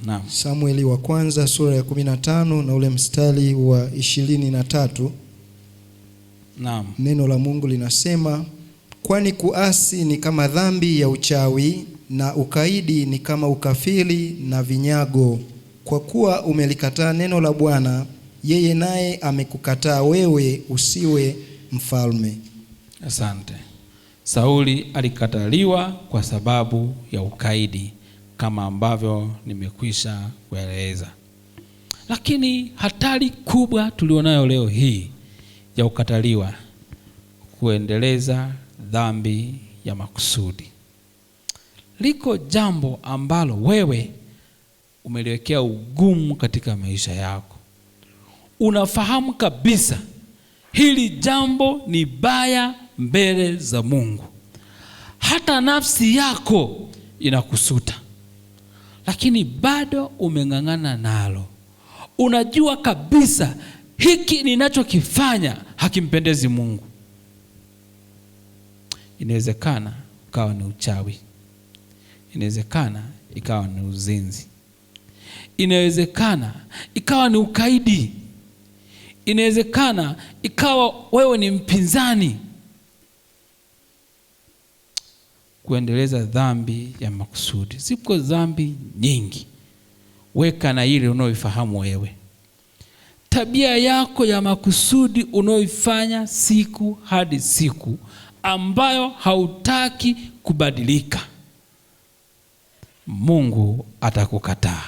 Naam. Samueli wa kwanza sura ya 15 na ule mstari wa 23. Naam. Neno la Mungu linasema, kwani kuasi ni kama dhambi ya uchawi na ukaidi ni kama ukafiri na vinyago. Kwa kuwa umelikataa neno la Bwana, yeye naye amekukataa wewe usiwe mfalme. Asante. Sauli alikataliwa kwa sababu ya ukaidi kama ambavyo nimekwisha kueleza. Lakini hatari kubwa tulionayo leo hii ya ukataliwa, kuendeleza dhambi ya makusudi. Liko jambo ambalo wewe umeliwekea ugumu katika maisha yako. Unafahamu kabisa hili jambo ni baya mbele za Mungu. Hata nafsi yako inakusuta, lakini bado umeng'ang'ana nalo. Unajua kabisa hiki ninachokifanya hakimpendezi Mungu. Inawezekana ikawa ni uchawi, inawezekana ikawa ni uzinzi, inawezekana ikawa ni ukaidi, inawezekana ikawa wewe ni mpinzani. Kuendeleza dhambi ya makusudi. Zipo dhambi nyingi, weka na ile unaoifahamu wewe. Tabia yako ya makusudi unaoifanya siku hadi siku, ambayo hautaki kubadilika, Mungu atakukataa.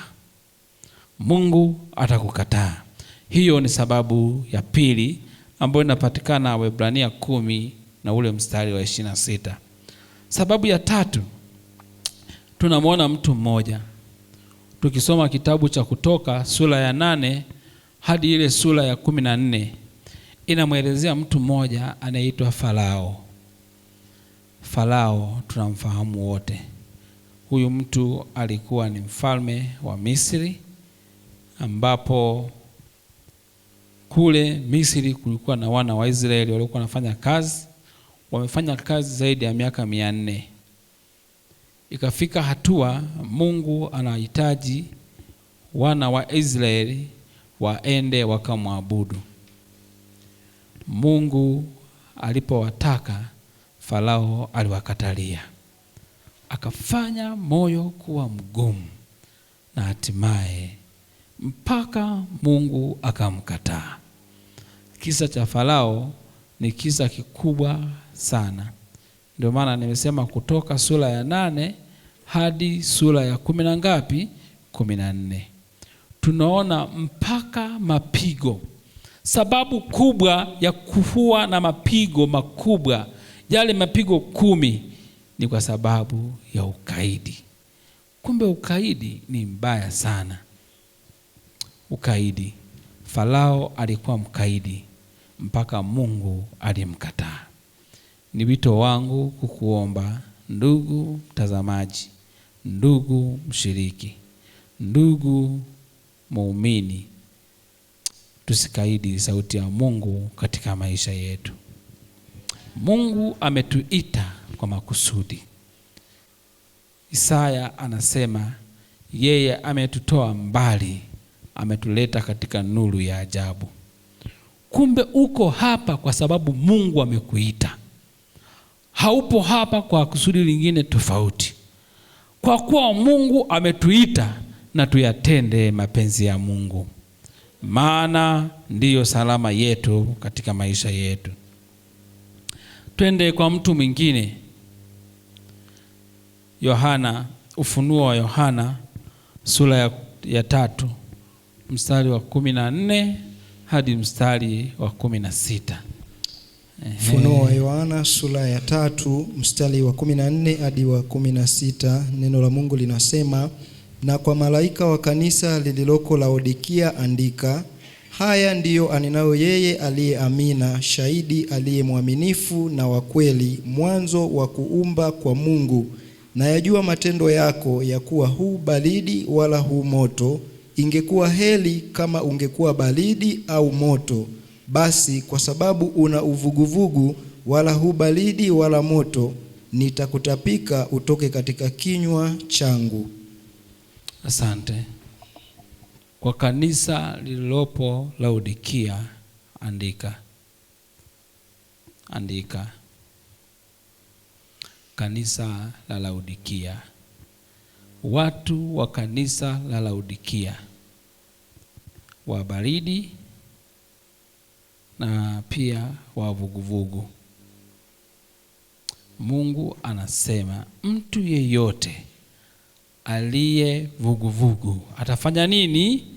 Mungu atakukataa. Hiyo ni sababu ya pili ambayo inapatikana Waebrania 10 na ule mstari wa 26. Sababu ya tatu, tunamwona mtu mmoja. Tukisoma kitabu cha Kutoka sura ya 8 hadi ile sura ya 14, inamwelezea mtu mmoja anaitwa Farao. Farao tunamfahamu wote. Huyu mtu alikuwa ni mfalme wa Misri, ambapo kule Misri kulikuwa na wana wa Israeli waliokuwa wanafanya kazi. Wamefanya kazi zaidi ya miaka 400. Ikafika hatua Mungu anahitaji wana wa Israeli waende wakamwabudu. Mungu alipowataka, Farao aliwakatalia, akafanya moyo kuwa mgumu, na hatimaye mpaka Mungu akamkataa. Kisa cha Farao ni kisa kikubwa sana. Ndio maana nimesema Kutoka sura ya 8 hadi sura ya 10 na ngapi? 14. Tunaona mpaka mapigo. Sababu kubwa ya kuwa na mapigo makubwa, yale mapigo 10, ni kwa sababu ya ukaidi. Kumbe ukaidi ni mbaya sana. Ukaidi. Farao alikuwa mkaidi mpaka Mungu alimkataa. Ni wito wangu kukuomba, ndugu mtazamaji, ndugu mshiriki, ndugu muumini, tusikaidi sauti ya Mungu katika maisha yetu. Mungu ametuita kwa makusudi. Isaya anasema yeye ametutoa mbali, ametuleta katika nuru ya ajabu. Kumbe uko hapa kwa sababu Mungu amekuita. Haupo hapa kwa kusudi lingine tofauti. Kwa kuwa Mungu ametuita, na tuyatende mapenzi ya Mungu, maana ndiyo salama yetu katika maisha yetu. Twende kwa mtu mwingine. Ufunuo wa Yohana sura ya 3 mstari wa 14 hadi mstari wa 16. Ufunuo wa Yohana sura ya 3 mstari wa 14 hadi wa 16. Neno la Mungu linasema, na kwa malaika wa kanisa lililoko Laodikia andika, haya ndiyo anenayo yeye aliye Amina, shahidi aliye mwaminifu na wa kweli, mwanzo wa kuumba kwa Mungu. Na yajua matendo yako, ya kuwa hu baridi wala hu moto. Ingekuwa heri kama ungekuwa baridi au moto. Basi kwa sababu una uvuguvugu, wala hu baridi wala moto, nitakutapika utoke katika kinywa changu. Asante. Kwa kanisa lililopo Laodikia andika. Kanisa la Laodikia. Watu wa kanisa la Laodikia, wa baridi na pia wa vuguvugu. Mungu anasema mtu yeyote aliye vuguvugu atafanya nini?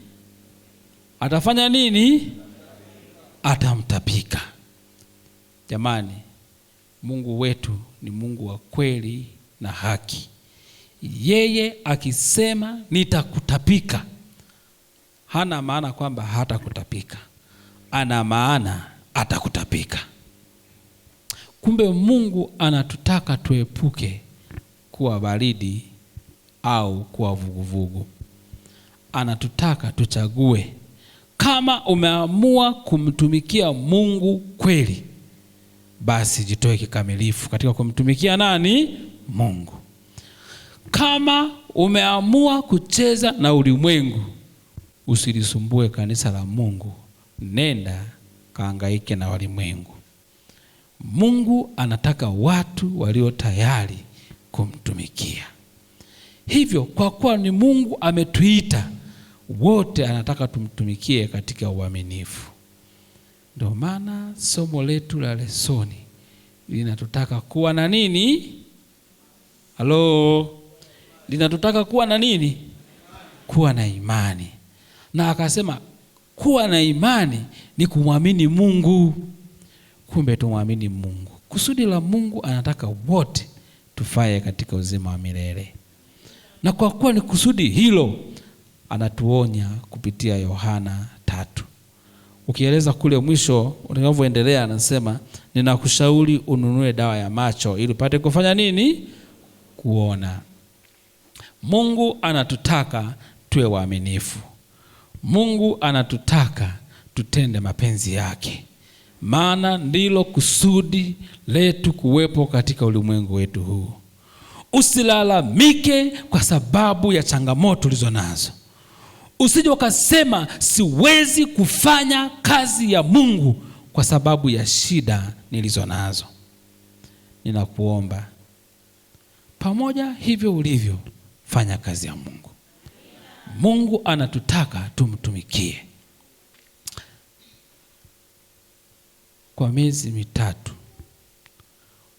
Atafanya nini? Atamtapika. Jamani, Mungu wetu ni Mungu wa kweli na haki. Yeye akisema nitakutapika, hana maana kwamba hatakutapika, ana maana atakutapika. Kumbe Mungu anatutaka tuepuke kuwa baridi au kuwa vuguvugu. Anatutaka tuchague. Kama umeamua kumtumikia Mungu kweli, basi jitoe kikamilifu katika kumtumikia nani? Mungu. Kama umeamua kucheza na ulimwengu, usilisumbue kanisa la Mungu. Nenda kaangaike na walimwengu. Mungu anataka watu walio tayari kumtumikia. Hivyo kwa kuwa ni Mungu ametuita wote, anataka tumtumikie katika uaminifu. Ndio maana somo letu la lesoni linatutaka kuwa na nini? Linatutaka kuwa na nini? Kuwa na imani. Na akasema kuwa na imani ni kumwamini Mungu. Kumbe tumwamini Mungu. Kusudi la Mungu anataka wote tufaye katika uzima wa milele. Na kwa kuwa ni kusudi hilo, anatuonya kupitia Yohana 3. Ukieleza kule mwisho unavyoendelea, anasema ninakushauri ununue dawa ya macho ili upate kufanya nini? Kuona. Mungu anatutaka tuwe waaminifu. Mungu anatutaka tutende mapenzi yake. Maana ndilo kusudi letu kuwepo katika ulimwengu wetu huu. Usilalamike kwa sababu ya changamoto ulizo nazo. Usije ukasema siwezi kufanya kazi ya Mungu kwa sababu ya shida nilizo nazo. Ninakuomba pamoja hivyo ulivyo, fanya kazi ya Mungu. Mungu anatutaka tumtumikie. Kwa miezi 3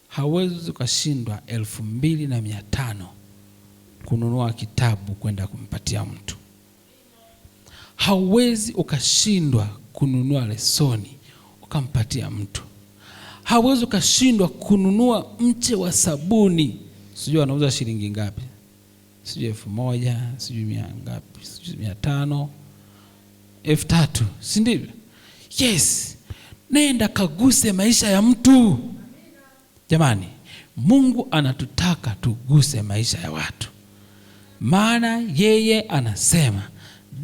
hawezi ukashindwa 2,500 kununua kitabu kwenda kumpatia mtu. Hawezi ukashindwa kununua lesoni ukampatia mtu. Hawezi ukashindwa kununua mche wa sabuni. Sijui anauza shilingi ngapi? Sijui 1,000, sijui 100 ngapi, sijui 500, 3,000, si ndivyo? Yes. Nenda kaguse maisha ya mtu. Jamani, Mungu anatutaka tuguse maisha ya watu. Maana yeye anasema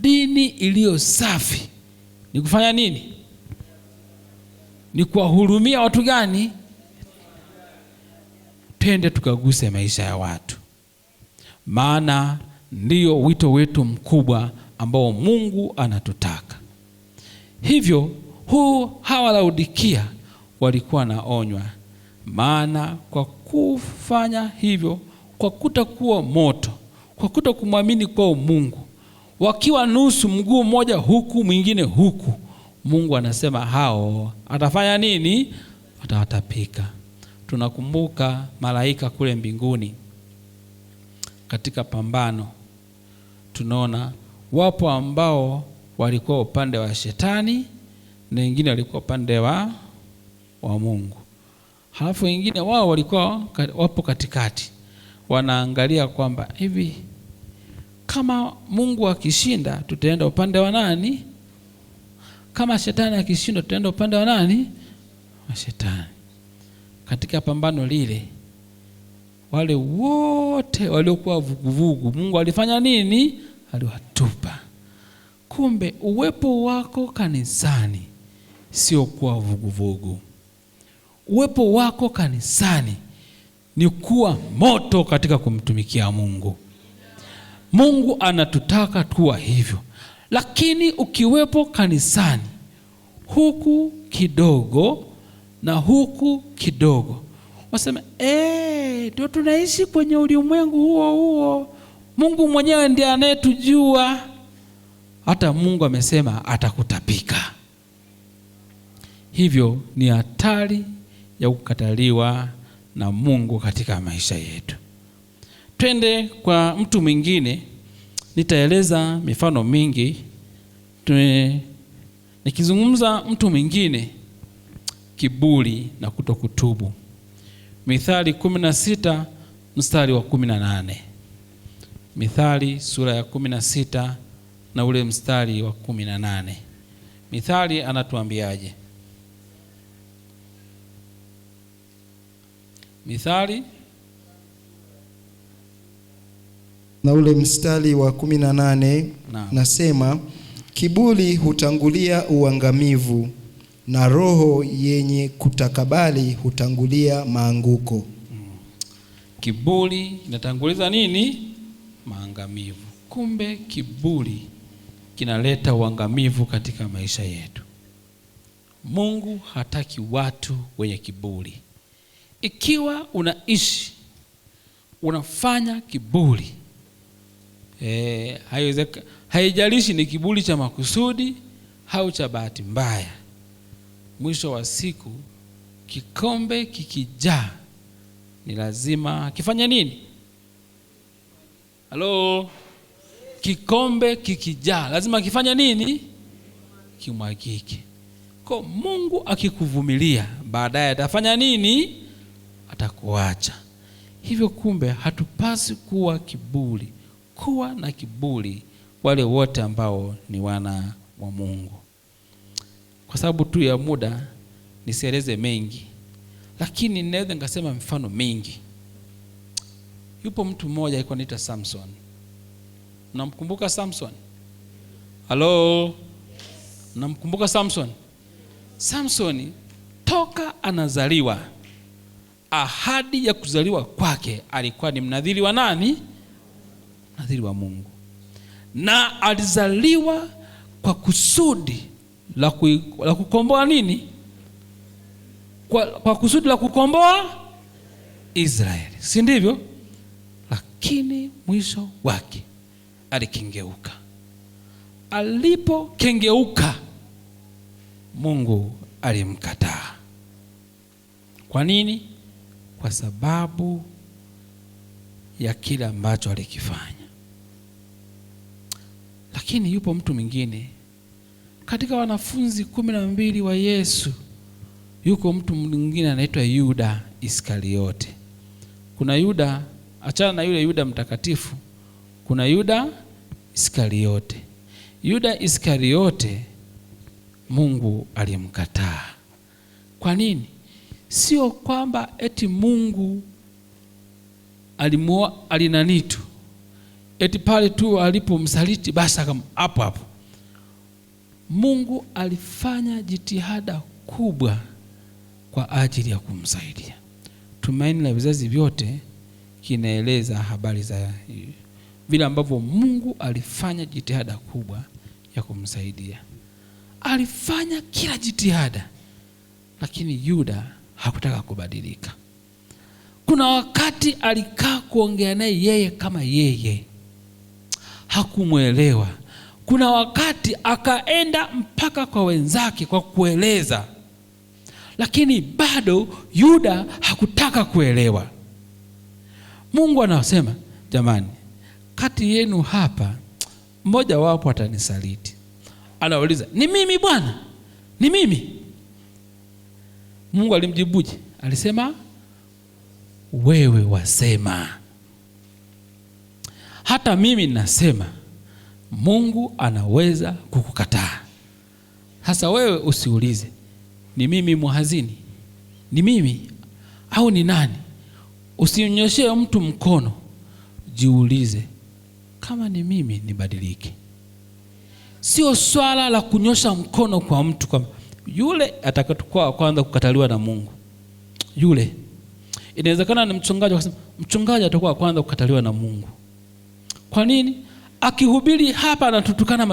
dini iliyo safi ni kufanya nini? Ni kuwahurumia watu gani? Twende tukaguse maisha ya watu. Maana ndiyo wito wetu mkubwa ambao Mungu anatutaka. Hivyo hawa Laodikia walikuwa naonywa. Maana kwa kufanya hivyo, kwa kutokuwa moto, kwa kutokumwamini kwa Mungu, wakiwa nusu, mguu mmoja huku mwingine huku, Mungu anasema hao atafanya nini? Atawatapika. Tunakumbuka malaika kule mbinguni katika pambano, tunaona wapo ambao walikuwa upande wa shetani na wengine walikuwa upande wa Mungu. Halafu wengine wao walikuwa wapo katikati, wanaangalia kwamba hivi kama Mungu akishinda tutaenda upande wa nani? Kama shetani akishinda tutaenda upande wa nani? Wa shetani. Katika pambano lile, wale wote waliokuwa vuguvugu, Mungu alifanya nini? Aliwatupa. Kumbe uwepo wako kanisani sio kuwa vuguvugu. Uwepo wako kanisani ni kuwa moto katika kumtumikia Mungu. Mungu anatutaka kuwa hivyo. Lakini ukiwepo kanisani huku kidogo na huku kidogo, wasema ndio tunaishi kwenye ulimwengu huo. Mungu mwenyewe ndiye anayetujua. Hata Mungu amesema atakutapika. Hivyo ni hatari ya kukataliwa na Mungu katika maisha yetu. Twende kwa mtu mwingine. Nitaeleza mifano mingi. Nikizungumza mtu mwingine, kiburi na kutokutubu. Mithali 16 mstari wa 18. Mithali sura ya 16 na ule mstari wa 18. Mithali anatuambiaje? Mithali na ule mstari wa 18 nasema, kiburi hutangulia uangamivu na roho yenye kutakabali hutangulia maanguko. Kiburi inatanguliza nini? Maangamivu. Kumbe kiburi kinaleta uangamivu katika maisha yetu. Mungu hataki watu wenye kiburi. Ikiwa unaishi unafanya kiburi, haijalishi ni kiburi cha makusudi au cha bahati mbaya, mwisho wa siku kikombe kikijaa ni lazima kifanye nini? Halo? Kikombe kikijaa lazima kifanye nini? Kimwagike. Kwa Mungu akikuvumilia, baadaye atafanya nini? Atakuacha. Hivyo kumbe hatupasi kuwa na kiburi wale wote ambao ni wana wa Mungu. Kwa sababu tu ya muda nisieleze mengi, lakini ninaweza nikasema mifano mingi. Yupo mtu mmoja alikuwa anaitwa Samson. Mnamkumbuka Samson? Halo? Mnamkumbuka Samson? Samson toka anazaliwa, ahadi ya kuzaliwa kwake alikuwa ni mnadhiri wa nani? Mnadhiri wa Mungu. Na alizaliwa kwa kusudi la kukomboa nini? Kwa kusudi la kukomboa Israeli, si ndivyo? Lakini mwisho wake alikengeuka. Alipokengeuka, Mungu alimkataa. Kwa nini? Kwa sababu ya kile ambacho alikifanya. Lakini yupo mtu mwingine katika wanafunzi 12 wa Yesu. Yuko mtu mwingine anaitwa Yuda Iskariote. Kuna Yuda, achana na yule Yuda mtakatifu, kuna Yuda Iskariote. Yuda Iskariote Mungu alimkataa. Kwa nini? Sio kwamba eti Mungu alinanitu eti pale tu alipomsaliti basi hapo. Mungu alifanya jitihada kubwa kwa ajili ya kumsaidia. Tumaini la Vizazi Vyote kinaeleza habari za vile ambavyo Mungu alifanya jitihada kubwa ya kumsaidia. Alifanya kila jitihada, lakini Yuda hakutaka kubadilika. Kuna wakati alikaa kuongea naye yeye kama yeye, hakumuelewa. Kuna wakati akaenda mpaka kwa wenzake kwa kueleza, lakini bado Yuda hakutaka kuelewa. Mungu anasema, jamani, kati yenu hapa mmoja wapo atanisaliti. Anauliza, ni mimi Bwana? Ni mimi? Mungu alimjibuje? Alisema, wewe wasema. Hata mimi nasema Mungu anaweza kukukataa. Sasa wewe usiulize, ni mimi muhazini? Ni mimi au ni nani? Usinyoshe mtu mkono. Jiulize, kama ni mimi nibadilike. Sio swala la kunyosha mkono kwa mtu kama yule atakayokuwa kwanza kukataliwa na Mungu. Yule inawezekana ni mchungaji, akasema mchungaji atakuwa kwanza kukataliwa na Mungu. Kwa nini? Akihubiri hapa anatutukana